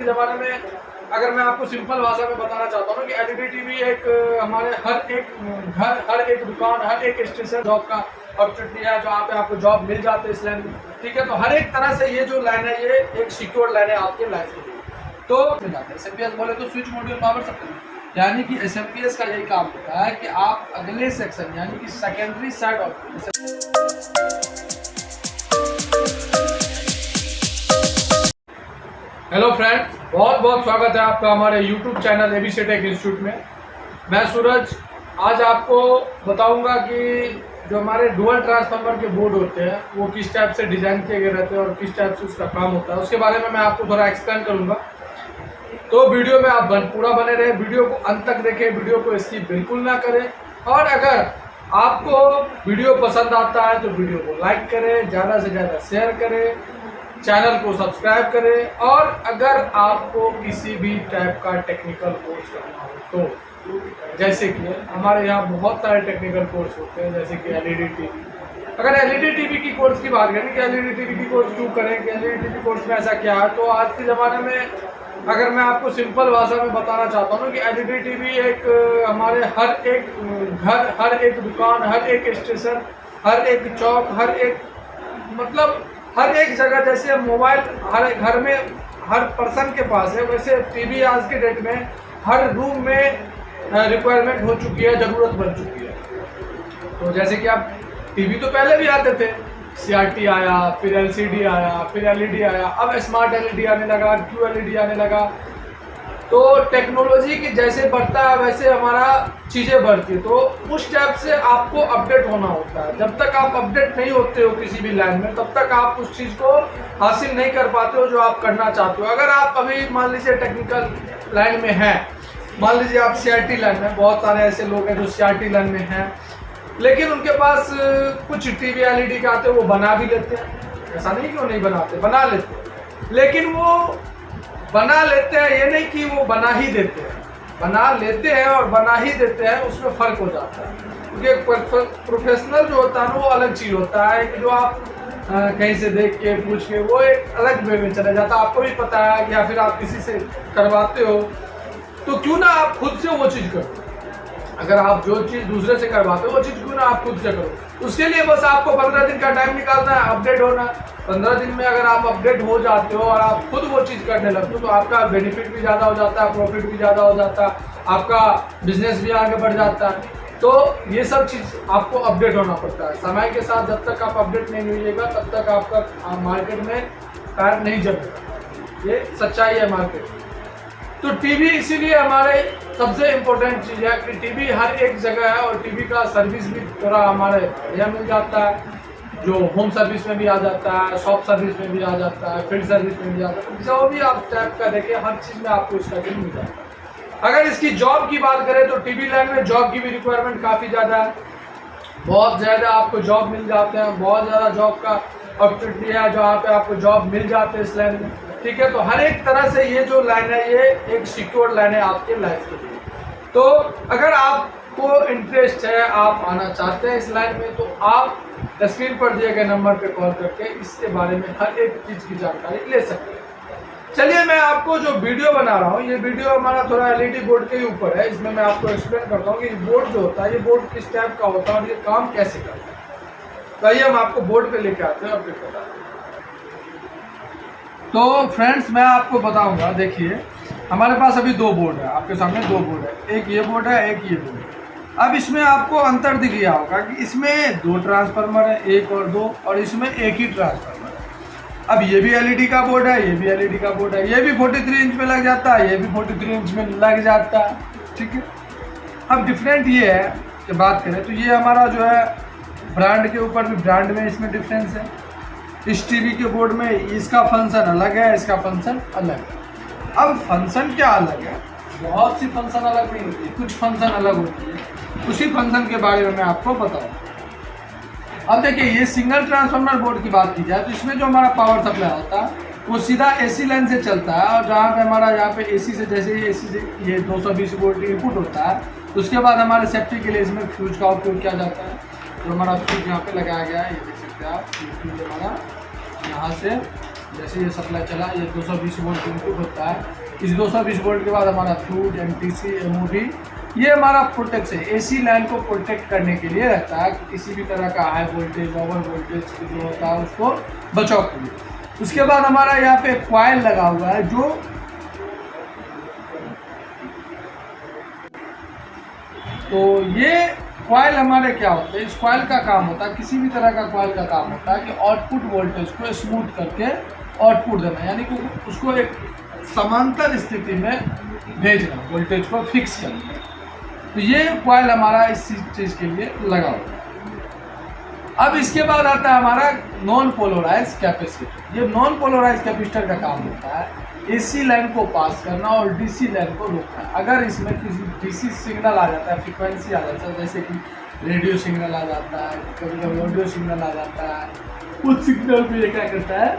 जमाने में अगर मैं आपको सिंपल भाषा में बताना चाहता हूँ कि एलईडी टीवी एक हमारे हर एक घर, हर एक दुकान, हर एक स्टेशन जॉब का अपॉर्चुनिटी है, जहाँ पे आपको जॉब मिल जाते हैं इस लाइन में। ठीक है, तो हर एक तरह से ये जो लाइन है ये एक सिक्योर लाइन है आपके लाइफ के लिए। तो मिल जाता है एसएमपीएस बोले तो स्विच मॉड्यूल पावर सप्लाई, यानी कि एसएमपीएस का यही काम होता है कि आप अगले सेक्शन यानी कि secondary side of. Hello friends, बहुत बहुत स्वागत है आपका हमारे YouTube channel ABC tech institute में। मैं सूरज आज आपको बताऊंगा कि जो हमारे डुअल ट्रांसफार्मर के बोर्ड होते हैं वो किस टाइप से डिज़ाइन किए गए रहते हैं और किस टाइप से उसका काम होता है, उसके बारे में मैं आपको थोड़ा एक्सप्लेन करूंगा। तो वीडियो में आप पूरा बने रहे, वीडियो को अंत तक देखें, वीडियो को स्किप बिल्कुल ना करें। और अगर आपको वीडियो पसंद आता है तो वीडियो को लाइक करें, ज़्यादा से ज़्यादा शेयर करें, चैनल को सब्सक्राइब करें। और अगर आपको किसी भी टाइप का टेक्निकल कोर्स करना हो तो जैसे कि हमारे यहाँ बहुत सारे टेक्निकल कोर्स होते हैं, जैसे कि एलईडी टीवी। अगर एलईडी टीवी की कोर्स की बात करें कि एलईडी टीवी की कोर्स क्यों करें, कि एलईडी टीवी कोर्स में ऐसा क्या है, तो आज के ज़माने में अगर मैं आपको सिंपल भाषा में बताना चाहता हूँ कि एलईडी टीवी एक हमारे हर एक घर, हर एक दुकान, हर एक स्टेशन, हर एक चौक, हर एक मतलब हर एक जगह, जैसे मोबाइल हर घर में हर पर्सन के पास है, वैसे टीवी आज के डेट में हर रूम में रिक्वायरमेंट हो चुकी है, ज़रूरत बन चुकी है। तो जैसे कि आप टीवी तो पहले भी आते थे, सीआरटी आया, फिर एलसीडी आया, फिर एलईडी आया, अब स्मार्ट एलईडी आने लगा, क्यूएलईडी आने लगा। तो टेक्नोलॉजी की जैसे बढ़ता है वैसे हमारा चीज़ें बढ़ती है, तो उस टाइप से आपको अपडेट होना होता है। जब तक आप अपडेट नहीं होते हो किसी भी लाइन में, तब तक आप उस चीज़ को हासिल नहीं कर पाते हो जो आप करना चाहते हो। अगर आप अभी मान लीजिए टेक्निकल लाइन में हैं, मान लीजिए आप सीआरटी लाइन में, बहुत सारे ऐसे लोग हैं जो सीआरटी लाइन में हैं, लेकिन उनके पास कुछ टीवी एलईडी के आते हैं, वो बना भी लेते हैं, ऐसा नहीं कि वो नहीं बनाते, बना लेते हैं। लेकिन वो बना लेते हैं, ये नहीं कि वो बना ही देते हैं, बना लेते हैं और बना ही देते हैं, उसमें फ़र्क हो जाता है। क्योंकि प्रोफेशनल जो होता है वो अलग चीज़ होता है कि जो आप कहीं से देख के पूछ के वो एक अलग वे में चला जाता है। आपको भी पता है, या फिर आप किसी से करवाते हो तो क्यों ना आप खुद से वो चीज़ करो। अगर आप जो चीज़ दूसरे से करवाते हो वो चीज़ क्यों ना आप खुद से करो। उसके लिए बस आपको 15 दिन का टाइम निकालना है, अपडेट होना। 15 दिन में अगर आप अपडेट हो जाते हो और आप खुद वो चीज़ करने लगते हो तो आपका बेनिफिट भी ज़्यादा हो जाता है, प्रॉफिट भी ज़्यादा हो जाता है, आपका बिजनेस भी आगे बढ़ जाता है। तो ये सब चीज़ आपको अपडेट होना पड़ता है समय के साथ। जब तक आप अपडेट नहीं होइएगा तब तक आपका मार्केट में पैर नहीं जमेगा, ये सच्चाई है मार्केट। तो टीवी इसीलिए हमारे सबसे इम्पोर्टेंट चीज़ है कि टीवी हर एक जगह है और टीवी का सर्विस भी थोड़ा हमारे बढ़िया मिल जाता है, जो होम सर्विस में भी आ जाता है, शॉप सर्विस में भी आ जाता है, फील्ड सर्विस में भी आ जाता है, जो भी आप टाइप का देखें हर चीज़ में आपको इसका बिल मिल जाता है। अगर इसकी जॉब की बात करें तो टीवी लाइन में जॉब की भी रिक्वायरमेंट काफ़ी ज़्यादा है, बहुत ज़्यादा आपको जॉब मिल जाते हैं, बहुत ज़्यादा जॉब का अपॉर्चुनिटी है जहाँ पे आपको जॉब मिल जाते हैं इस लाइन में। ठीक है, तो हर एक तरह से ये जो लाइन है ये एक सिक्योर लाइन है आपके लाइफ के लिए। तो अगर आपको इंटरेस्ट है, आप आना चाहते हैं इस लाइन में, तो आप स्क्रीन पर दिए गए नंबर पे कॉल करके इसके बारे में हर एक चीज़ की जानकारी ले सकते हैं। चलिए मैं आपको जो वीडियो बना रहा हूँ, ये वीडियो हमारा थोड़ा एलईडी बोर्ड के ही ऊपर है। इसमें मैं आपको एक्सप्लेन करता हूँ कि बोर्ड जो होता है ये बोर्ड किस टाइप का होता है और ये काम कैसे करता है। तो आइए हम आपको बोर्ड पे लेके आते हैं और फिर बताते हैं। तो फ्रेंड्स मैं आपको बताऊंगा, देखिए हमारे पास अभी दो बोर्ड है, आपके सामने दो बोर्ड है, एक ये बोर्ड है, एक ये बोर्ड है। अब इसमें आपको अंतर दिख गया होगा कि इसमें दो ट्रांसफार्मर है, एक और दो, और इसमें एक ही ट्रांसफार्मर है। अब ये भी एलईडी का बोर्ड है, ये भी एलईडी का बोर्ड है, ये भी 43 इंच में लग जाता है, ये भी 43 इंच में लग जाता है। ठीक है, अब डिफरेंट ये है कि बात करें तो ये हमारा जो है ब्रांड के ऊपर भी, ब्रांड में इसमें डिफरेंस है। इस टीवी के बोर्ड में इसका फंक्शन अलग है, इसका फंक्शन अलग है। अब फंक्शन क्या अलग है, बहुत सी फंक्शन अलग नहीं होती, कुछ फंक्शन अलग होती है। उसी फंक्शन के बारे में मैं आपको बताऊँ। अब देखिए ये सिंगल ट्रांसफार्मर बोर्ड की बात की जाए तो इसमें जो हमारा पावर सप्लाई होता है वो सीधा एसी लाइन से चलता है, और जहाँ पे हमारा यहाँ पे एसी से, जैसे एसी से ये 220 वोल्ट इनपुट होता है, उसके बाद हमारे सेफ्टी के लिए इसमें फ्यूज का उपयोग किया जाता है। जो हमारा फ्यूज यहाँ पे लगाया गया है, ये देख सकते हैं आप, फ्यूज हमारा यहाँ से जैसे ये सप्लाई चला, ये 220 वोल्ट इनपुट होता है। इस 220 वोल्ट के बाद हमारा फ्यूज, एमटीसी, एमओडी, ये हमारा प्रोटेक्ट है, एसी लाइन को प्रोटेक्ट करने के लिए रहता है, किसी भी तरह का हाई वोल्टेज, ओवर वोल्टेज जो होता है उसको बचाव के लिए। उसके बाद हमारा यहाँ पे कॉइल लगा हुआ है, जो तो ये कॉइल हमारे क्या होते हैं, इस कॉइल का काम होता है, किसी भी तरह का कॉइल का काम होता है कि आउटपुट वोल्टेज को स्मूथ करके आउटपुट देना, यानी कि उसको एक समांतर स्थिति में भेजना, वोल्टेज को फिक्स करना। तो ये कॉइल हमारा इस चीज़ के लिए लगा हुआ है। अब इसके बाद आता है हमारा नॉन पोलराइज कैपेसिटर। ये नॉन पोलराइज कैपेसिटर का काम होता है एसी लाइन को पास करना और डीसी लाइन को रोकना। अगर इसमें किसी डीसी सिग्नल आ जाता है, फ्रीक्वेंसी आ जाता है, जैसे कि रेडियो सिग्नल आ जाता है, कभी कभी ऑडियो सिग्नल आ जाता है, उस सिग्नल को ये क्या करता है,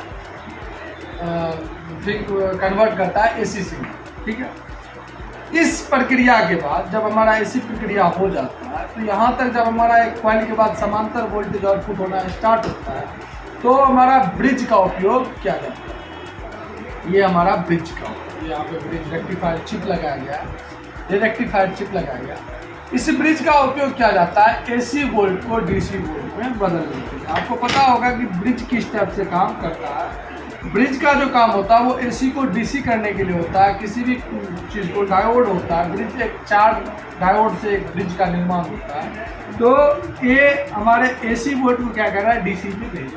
कन्वर्ट करता है एसी सिग्नल। ठीक है, इस प्रक्रिया के बाद जब हमारा एसी प्रक्रिया हो जाता है, तो यहाँ तक जब हमारा एक कॉइल के बाद समांतर वोल्टेज आउटपुट होना स्टार्ट होता है, तो हमारा ब्रिज का उपयोग किया जाता है। ये हमारा ब्रिज का, यहाँ पे ब्रिज रेक्टिफायर चिप लगाया गया है, ये रेक्टिफायर चिप लगाया गया। इस ब्रिज का उपयोग किया जाता है एसी वोल्ट को डीसी वोल्ट में बदलने के लिए। आपको पता होगा कि ब्रिज किस टाइप से काम करता है। ब्रिज का जो काम होता है वो एसी को डीसी करने के लिए होता है। किसी भी चीज़ को डायोड होता है, ब्रिज एक 4 डायोड से एक ब्रिज का निर्माण होता है। तो ये हमारे एसी वोल्ट को क्या कर रहा है, डीसी में भेज।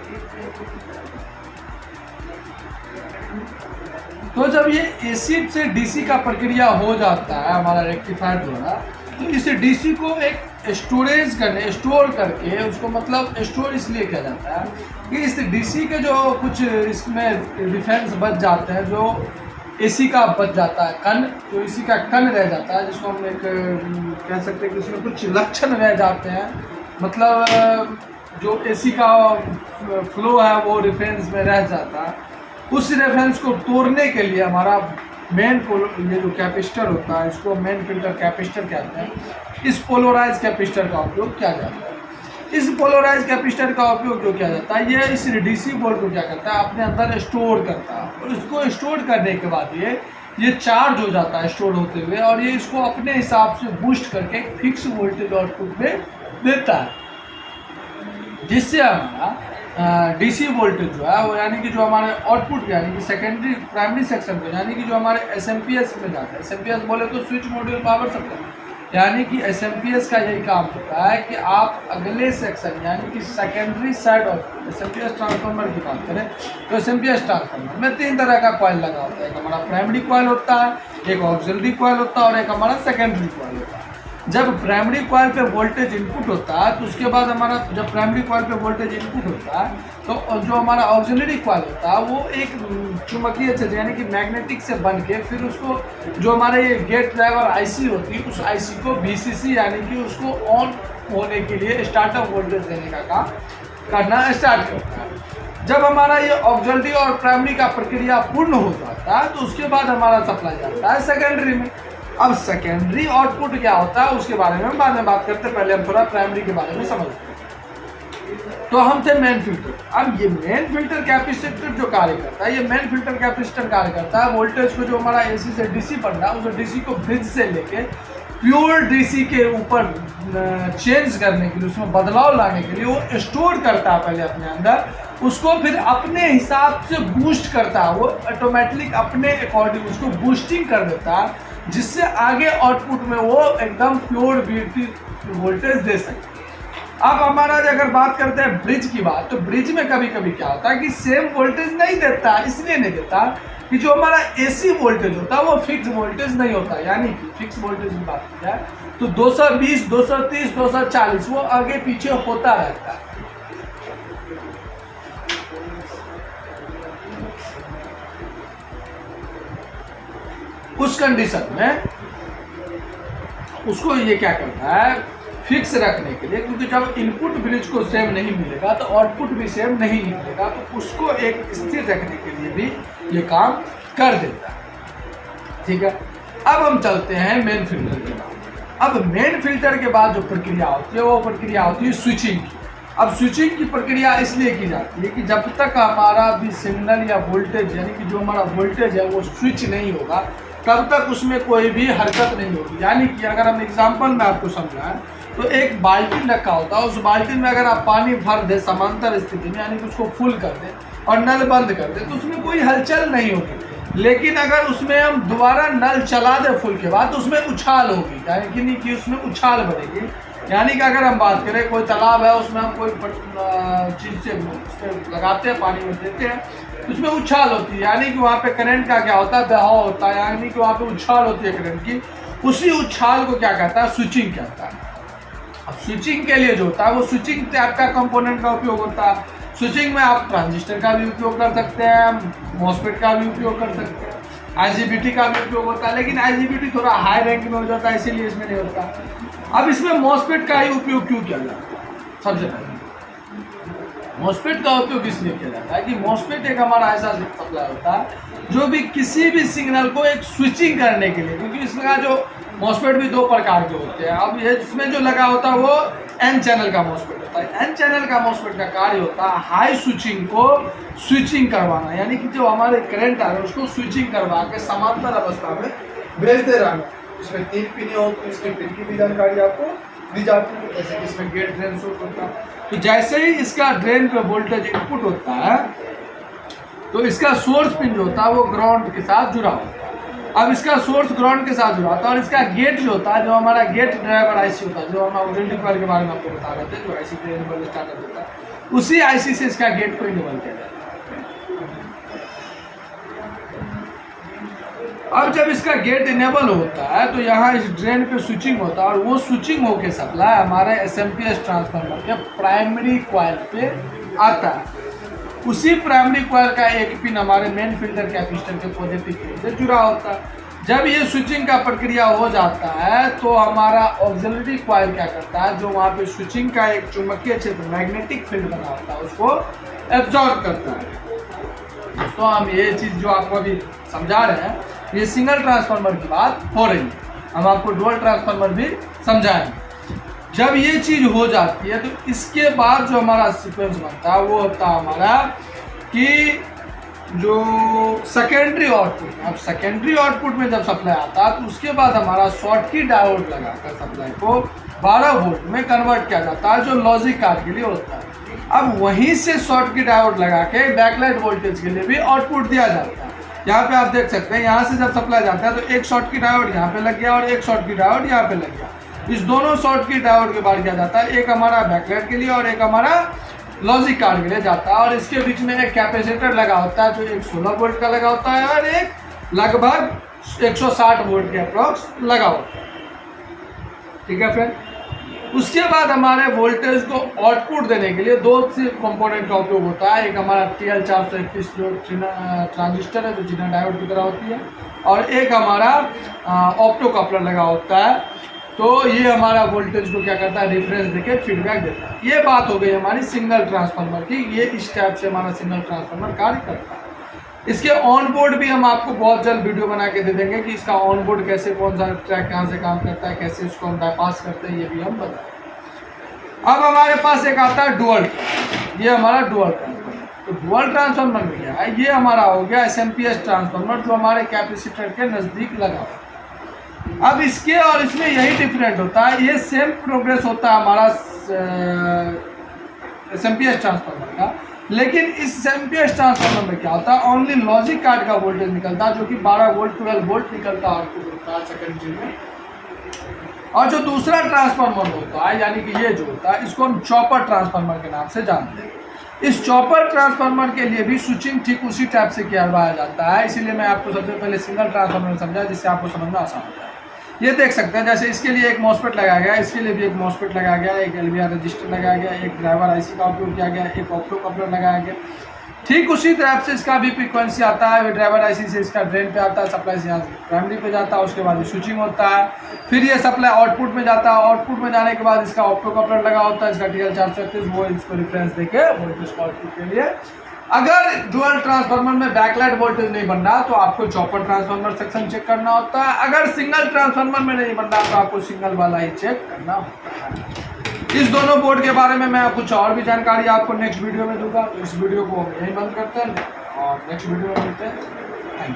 तो जब ये एसी से डीसी का प्रक्रिया हो जाता है हमारा रेक्टिफायर द्वारा, तो इस डीसी को एक स्टोरेज करने, स्टोर करके उसको, मतलब स्टोर इसलिए किया जाता है कि इस डीसी के जो कुछ इसमें डिफेंस बच जाते हैं, जो एसी का बच जाता है कण, तो इसी का कण रह जाता है, जिसको हम एक कह सकते हैं कि उसमें कुछ लक्षण रह जाते हैं, मतलब जो एसी का फ्लो है वो रेफरेंस में रह जाता है। उस रेफरेंस को तोड़ने के लिए हमारा मेन ये जो कैपेसिटर होता है, इसको मेन फिल्टर कैपेसिटर कहते हैं। इस पोलराइज कैपेसिटर का उपयोग किया जाता है। इस पोलराइज कैपेसिटर का उपयोग क्यों किया जाता है, ये इस डीसी वोल्ट को क्या करता है, अपने अंदर स्टोर करता है, और इसको स्टोर करने के बाद ये चार्ज हो जाता है स्टोर होते हुए, और ये इसको अपने हिसाब से बूस्ट करके फिक्स वोल्टेज आउटपुट में देता है, जिससे हमारा डीसी वोल्टेज जो है वो, यानी कि जो हमारे आउटपुट, यानी कि सेकेंडरी प्राइमरी सेक्शन में, यानी कि जो हमारे एसएमपीएस में जाता है, एसएमपीएस बोले तो स्विच मॉड्यूल पावर सप्लाई, यानी कि एसएमपीएस का यही काम होता है कि आप अगले सेक्शन, यानी कि secondary side output, SMPS transformer की बात करें तो एसएमपीएस ट्रांसफार्मर में 3 तरह का कॉइल लगा होता है। एक हमारा प्राइमरी कॉइल होता है, एक ऑक्सिलरी कॉइल होता है, और एक हमारा सेकेंडरी कॉइल होता है। जब प्राइमरी कॉइल पे वोल्टेज इनपुट होता है, तो उसके बाद हमारा, जब प्राइमरी कॉइल पे वोल्टेज इनपुट होता है, तो जो हमारा ऑक्सिलरी कॉइल होता है वो एक चुंबकीय क्षेत्र, यानी कि मैग्नेटिक से बन के फिर उसको, जो हमारे ये गेट ड्राइवर आईसी होती है, उस आईसी को वीसीसी, यानी कि उसको ऑन होने के लिए स्टार्टअप वोल्टेज देने का काम करना स्टार्ट करता है। जब हमारा ये ऑक्सिलरी और प्राइमरी का प्रक्रिया पूर्ण हो जाता है, तो उसके बाद हमारा सप्लाई जाता है सेकेंडरी में। अब सेकेंडरी आउटपुट क्या होता है उसके बारे में हम बाद में बात करते हैं, पहले हम थोड़ा प्राइमरी के बारे में समझते हैं। तो हम थे मेन फिल्टर। अब ये मेन फिल्टर कैपेसिटर जो कार्य करता है, ये मेन फिल्टर कैपेसिटर कार्य करता है वोल्टेज को, जो हमारा एसी से डीसी बढ़ रहा है, उस डीसी को ब्रिज से लेके प्योर डीसी के ऊपर चेंज करने के लिए, उसमें बदलाव लाने के लिए वो स्टोर करता है पहले अपने अंदर, उसको फिर अपने हिसाब से बूस्ट करता है, वो ऑटोमेटिक अपने अकॉर्डिंग उसको बूस्टिंग कर देता है, जिससे आगे आउटपुट में वो एकदम प्योर वोल्टेज दे सके। अब हमारा अगर बात करते हैं ब्रिज की बात, तो ब्रिज में कभी कभी क्या होता है कि सेम वोल्टेज नहीं देता, इसलिए नहीं देता कि जो हमारा एसी वोल्टेज होता है वो फिक्स वोल्टेज नहीं होता, यानी कि फिक्स वोल्टेज की बात की जाए तो 220, 230, 240 वो आगे पीछे होता रहता है। उस कंडीशन में उसको ये क्या करता है, फिक्स रखने के लिए, क्योंकि जब इनपुट ब्रिज को सेम नहीं मिलेगा तो आउटपुट भी सेम नहीं मिलेगा, तो उसको एक स्थिर रखने के लिए भी ये काम कर देता है। ठीक है, अब हम चलते हैं मेन फिल्टर के बाद। अब मेन फिल्टर के बाद जो प्रक्रिया होती है वो प्रक्रिया होती है स्विचिंग की। अब स्विचिंग की प्रक्रिया इसलिए की जाती है कि जब तक हमारा भी सिग्नल या वोल्टेज यानी कि जो हमारा वोल्टेज है वो स्विच नहीं होगा तब तक उसमें कोई भी हरकत नहीं होगी। यानी कि अगर हम एग्जांपल में आपको समझाएं तो एक बाल्टी रखा होता है, उस बाल्टी में अगर आप पानी भर दें समांतर स्थिति में यानी कि उसको फुल कर दें और नल बंद कर दें तो उसमें कोई हलचल नहीं होगी। लेकिन अगर उसमें हम दोबारा नल चला दें फुल के बाद तो उसमें उछाल होगी, यानी कि उसमें उछाल बढ़ेगी। यानी कि अगर हम बात करें कोई तालाब है उसमें हम कोई चीज़ से लगाते हैं, पानी में देते हैं तो उसमें उछाल होती है, यानी कि वहाँ पे करंट का क्या होता है, बहाव होता है, यानी कि वहाँ पे उछाल होती है करंट की। उसी उछाल को क्या कहता है, स्विचिंग कहता है। अब स्विचिंग के लिए जो होता है वो स्विचिंग टाइप का कंपोनेंट का उपयोग होता है। स्विचिंग में आप ट्रांजिस्टर का भी उपयोग कर सकते हैं, मॉसफेट का भी उपयोग कर सकते हैं, आईजीबीटी का भी उपयोग होता है, लेकिन आईजीबीटी थोड़ा हाई रैंक में हो जाता है इसीलिए इसमें नहीं होता। अब इसमें मॉसफेट का ही उपयोग क्यों किया जाता है? सबसे पहले मॉसफेट का उपयोग इसलिए किया जाता है कि मॉसफेट एक हमारा ऐसा सप्लाई होता है जो भी किसी भी सिग्नल को एक स्विचिंग करने के लिए, क्योंकि इसमें जो मॉसफेट भी दो प्रकार के होते हैं। अब ये इसमें जो लगा होता है वो एन चैनल का मॉसफेट होता है। एन चैनल का मॉसफेट का कार्य होता है हाई स्विचिंग को स्विचिंग करवाना, यानी कि जो हमारे करंट आ रहे हैं उसको स्विचिंग करवा के समांतर अवस्था में भेजते रहना। इसमें 3 पिन हो तो इसके पिन की भी जानकारी आपको दी जाती है, जैसे कि इसमें गेट ड्रेन सोर्स होता है। तो जैसे ही इसका ड्रेन पे वोल्टेज इनपुट होता है तो इसका सोर्स पिन जो होता है वो ग्राउंड के साथ जुड़ा होता है। अब इसका सोर्स ग्राउंड के साथ जुड़ा होता है और इसका गेट जो होता है, जो हमारा गेट ड्राइवर आईसी होता है, जो हम ओरिजिनल कॉइल के बारे में आपको बता रहे थे, जो आईसी पे इनेबल स्टार्टर होता है, उसी आईसी से इसका गेट को इनेबल किया जाता है। अब जब इसका गेट इनेबल होता है तो यहाँ इस ड्रेन पे स्विचिंग होता है और वो स्विचिंग होके सप्लाई हमारे एसएमपीएस ट्रांसफार्मर के प्राइमरी कॉइल पे आता है। उसी प्राइमरी कॉइल का एक पिन हमारे मेन फिल्टर कैपेसिटर के पॉजिटिव पिन से जुड़ा होता है। जब ये स्विचिंग का प्रक्रिया हो जाता है तो हमारा ऑक्सिलरी कॉइल क्या करता है, जो वहाँ पे स्विचिंग का एक चुंबकीय क्षेत्र मैग्नेटिक फील्ड बना होता है उसको एब्जॉर्ब करता है। दोस्तों हम ये चीज़ जो आपको अभी समझा रहे हैं ये सिंगल ट्रांसफार्मर की बात हो रही है, हम आपको डुअल ट्रांसफार्मर भी समझाएंगे। जब ये चीज़ हो जाती है तो इसके बाद जो हमारा सीक्वेंस बनता है वो होता है हमारा कि जो सेकेंडरी आउटपुट। अब सेकेंडरी आउटपुट में जब सप्लाई आता है तो उसके बाद हमारा शॉर्टकी डायोड लगाकर सप्लाई को 12 वोल्ट में कन्वर्ट किया जाता है, जो लॉजिक कार्ड के लिए होता है। अब वहीं से शॉर्टकी डायोड लगा के बैकलाइट वोल्टेज के लिए भी आउटपुट दिया जाता है। यहाँ पे आप देख सकते हैं, यहाँ से जब सप्लाई जाता है तो एक शॉर्टकी डायोड यहाँ पे लग गया और एक शॉर्टकी डायोड यहाँ पे लग गया। इस दोनों शॉर्टकी डायोड के बाद क्या जाता है, एक हमारा बैकलाइट के लिए और एक हमारा लॉजिक कार्ड के लिए जाता है। और इसके बीच में एक कैपेसिटर लगा होता है जो एक 16 वोल्ट का लगा होता है और एक लगभग 160 वोल्ट के अप्रॉक्स लगा होता है। ठीक है फ्रेंड, उसके बाद हमारे वोल्टेज को आउटपुट देने के लिए 2 से कंपोनेंट का उपयोग होता है। एक हमारा TL421 जो ट्रांजिस्टर है जो जिना डायोड की तरह होती है, और एक हमारा ऑप्टो कपलर लगा होता है। तो ये हमारा वोल्टेज को क्या करता है, रेफरेंस देके फीडबैक देता है। ये बात हो गई हमारी सिंगल ट्रांसफार्मर की, ये इस टाइप से हमारा सिंगल ट्रांसफार्मर कार्य करता है। इसके ऑन बोर्ड भी हम आपको बहुत जल्द वीडियो बना के दे देंगे कि इसका ऑन बोर्ड कैसे, कौन सा ट्रैक कहाँ से काम करता है, कैसे इसको हम बाईपास करते हैं, ये भी हम बताएं। अब हमारे पास एक आता है डुअल, ये हमारा डुअल ट्रांसफार्मर। तो डुअल ट्रांसफार्मर में क्या है, ये हमारा हो गया एसएमपीएस ट्रांसफार्मर जो हमारे कैपेसिटर के नज़दीक लगा हुआ है। अब इसके और इसमें यही डिफरेंट होता है, ये सेम प्रोग्रेस होता है हमारा एसएमपीएस ट्रांसफार्मर का, लेकिन इस एसएमपीएस ट्रांसफार्मर में क्या होता है, ओनली लॉजिक कार्ड का वोल्टेज निकलता है जो कि 12 वोल्ट 12 वोल्ट निकलता है आउटपुट होता है सेकेंडरी में। और जो दूसरा ट्रांसफार्मर होता है यानी कि ये जो होता है इसको हम चॉपर ट्रांसफार्मर के नाम से जानते हैं। इस चॉपर ट्रांसफार्मर के लिए भी स्विचिंग ठीक उसी टाइप से किया जाता है, इसीलिए मैं आपको सबसे पहले सिंगल ट्रांसफार्मर में समझा जिससे आपको समझना आसान होता है। ये देख सकते हैं, जैसे इसके लिए एक मॉसफेट लगाया गया, इसके लिए भी एक मॉसफेट लगाया गया, एक एलवीआर रजिस्टर लगाया गया, एक ड्राइवर आईसी का उपयोग किया गया, एक ऑप्टो कपलर लगाया गया। ठीक उसी तरह से इसका भी फ्रीक्वेंसी आता है, ड्राइवर आईसी से इसका ड्रेन पे आता है, सप्लाई से यहाँ प्राइमरी पे जाता है, उसके बाद स्विचिंग होता है, फिर ये सप्लाई आउटपुट में जाता है, आउटपुट में जाने के बाद इसका ऑप्टो कपलर लगा होता है, इसका TL431 वो इसको रिफरेंस देके वोल्टेज को आउटपुट के लिए। अगर डुअल ट्रांसफार्मर में बैकलाइट वोल्टेज नहीं बन रहा तो आपको चॉपर ट्रांसफार्मर सेक्शन चेक करना होता है, अगर सिंगल ट्रांसफार्मर में नहीं बन रहा तो आपको सिंगल वाला ही चेक करना होता है। इस दोनों बोर्ड के बारे में मैं कुछ और भी जानकारी आपको नेक्स्ट वीडियो में दूंगा। तो इस वीडियो को हम यहीं बंद करते हैं और नेक्स्ट वीडियो में मिलते हैं। Thank you.